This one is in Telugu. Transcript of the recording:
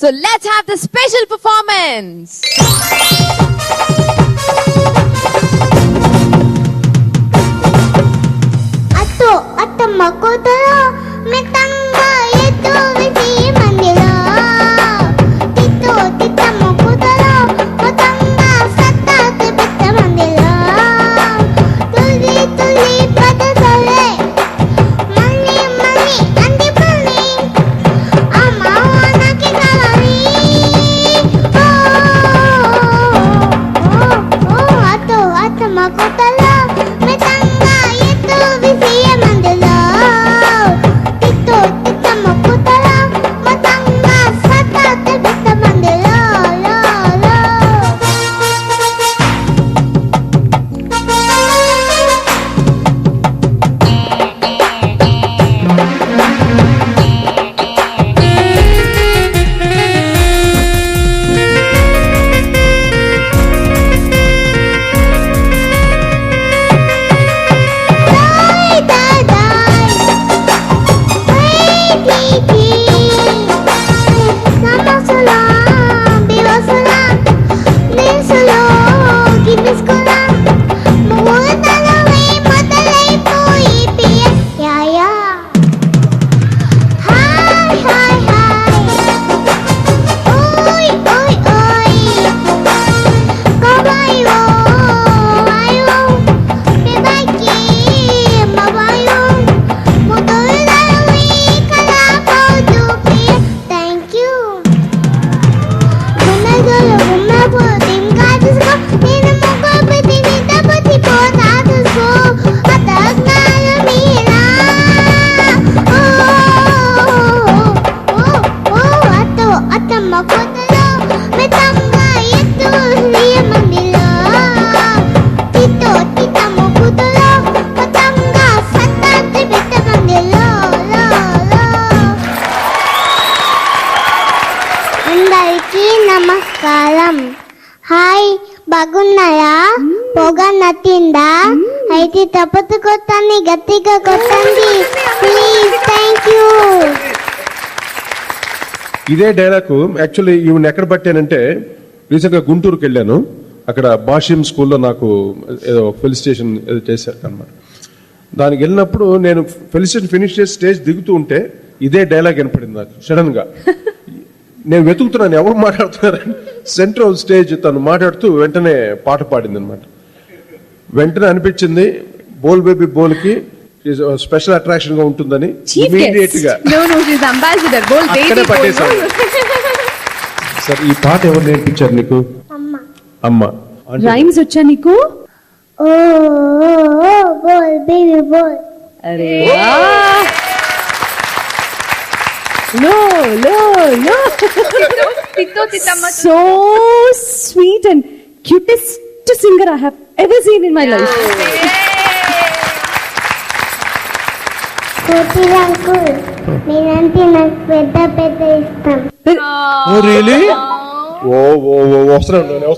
So let's have the special performance. Atma kotara metanga yetu visi mandila tito titamo kotara matanga satta tibita mandila tuli tuli padasale mani mani andi mani ama wana kikalari atma kotara metanga yetu visi mandila నమస్కారం. హాయ్, బాగున్నారా? పొగ నచ్చిందా? అయితే తప్పదు కొట్టండి, గట్టిగా కొట్టండి ప్లీజ్. Thank you. ఇదే డైలాగ్ యాక్చువల్లీ ఈవెన్ ఎక్కడ పట్టానంటే రీసెంట్ గా గుంటూరుకి వెళ్ళాను. అక్కడ బాషిం స్కూల్లో నాకు ఏదో ఫెలిసిటేషన్ ఏదో చేశారు అనమాట. దానికి వెళ్ళినప్పుడు నేను ఫెలిసిటేషన్ ఫినిష్ చేసి స్టేజ్ దిగుతూ ఉంటే ఇదే డైలాగ్ వినపడింది నాకు సడన్ గా. నేను వెతుకుతున్నాను ఎవరు మాట్లాడుతున్నారని. సెంట్రల్ స్టేజ్ తను మాట్లాడుతూ వెంటనే పాట పాడింది అనమాట. వెంటనే అనిపించింది బోల్ బేబీ బోల్ కి స్పెషల్ అట్రాక్షన్ గా ఉంటుందని ఇమీడియట్ గా అక్కడే పట్టేశాను. సార్, ఈ పాట ఎవరు నేర్పించారు నీకు? అమ్మ. రైమ్స్ వచ్చా నీకు? ఓ బోల్ బేబీ బోల్. అరే No. So sweet and cutest singer I have ever seen in my life. Uncle, మీరంటే నాకు పెద్ద ఇష్టం. Oh really? ఓ వస్తున్నాను.